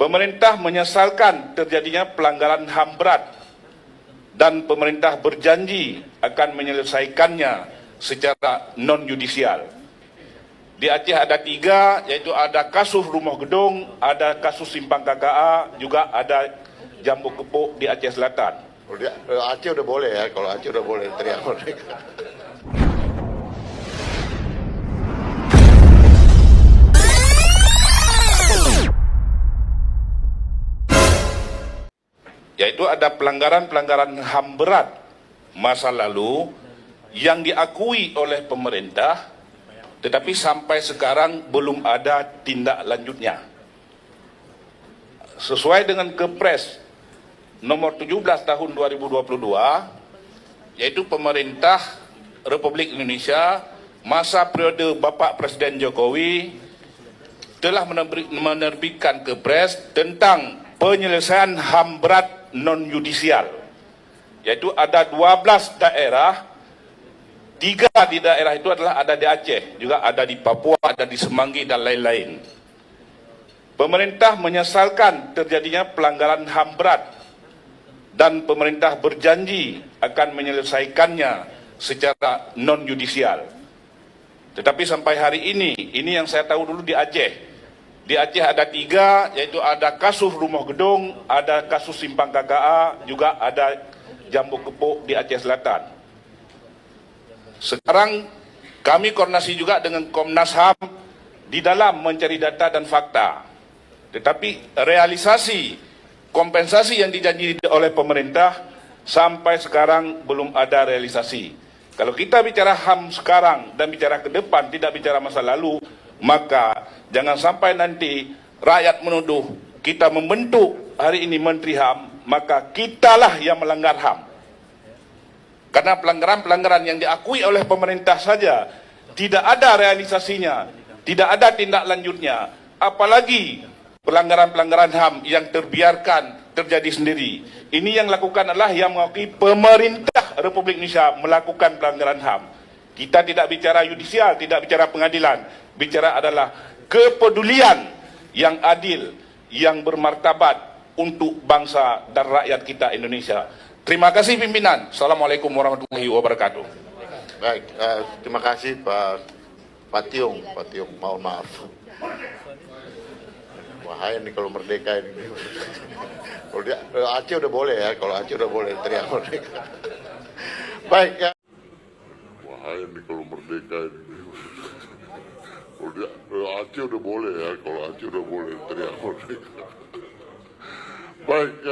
Pemerintah menyesalkan terjadinya pelanggaran HAM berat dan pemerintah berjanji akan menyelesaikannya secara non-yudisial. Di Aceh ada 3, yaitu ada kasus rumah gedung, ada kasus simpang KKA, juga ada jambu kepuk di Aceh Selatan. Aceh udah boleh ya, kalau Aceh udah boleh teriak merdeka. Yaitu ada pelanggaran-pelanggaran HAM berat masa lalu yang diakui oleh pemerintah, tetapi sampai sekarang belum ada tindak lanjutnya. Sesuai dengan Kepres nomor 17 tahun 2022, yaitu pemerintah Republik Indonesia masa periode Bapak Presiden Jokowi telah menerbitkan Kepres tentang penyelesaian HAM berat non-yudisial, yaitu ada 12 daerah, 3 di daerah itu adalah ada di Aceh, juga ada di Papua, ada di Semanggi dan lain-lain. Pemerintah menyesalkan terjadinya pelanggaran HAM berat dan pemerintah berjanji akan menyelesaikannya secara non-yudisial. Tetapi sampai hari ini yang saya tahu dulu di Aceh. Di Aceh ada 3, yaitu ada kasus rumah gedung, ada kasus simpang KKA, juga ada jambu kepuk di Aceh Selatan. Sekarang kami koordinasi juga dengan Komnas HAM di dalam mencari data dan fakta. Tetapi realisasi kompensasi yang dijanji oleh pemerintah sampai sekarang belum ada realisasi. Kalau kita bicara HAM sekarang dan bicara ke depan, tidak bicara masa lalu, maka jangan sampai nanti rakyat menuduh kita membentuk hari ini Menteri HAM, maka kitalah yang melanggar HAM. Karena pelanggaran-pelanggaran yang diakui oleh pemerintah saja tidak ada realisasinya, tidak ada tindak lanjutnya, apalagi pelanggaran-pelanggaran HAM yang terbiarkan terjadi sendiri. Ini yang lakukan adalah yang mengakui pemerintah Republik Indonesia melakukan pelanggaran HAM. Kita tidak bicara yudisial, tidak bicara pengadilan, bicara adalah kepedulian yang adil, yang bermartabat untuk bangsa dan rakyat kita Indonesia. Terima kasih pimpinan. Assalamualaikum warahmatullahi wabarakatuh. Baik, terima kasih Pak Tiong, mohon maaf. Bahaya nih kalau merdeka ini. Kalau Aceh udah boleh ya, kalau Aceh udah boleh teriak merdeka. Baik ya. Bahaya nih kalau merdeka ini. Kalau Aceh udah boleh ya, kalau Aceh udah boleh teriak merdeka. Baik ya.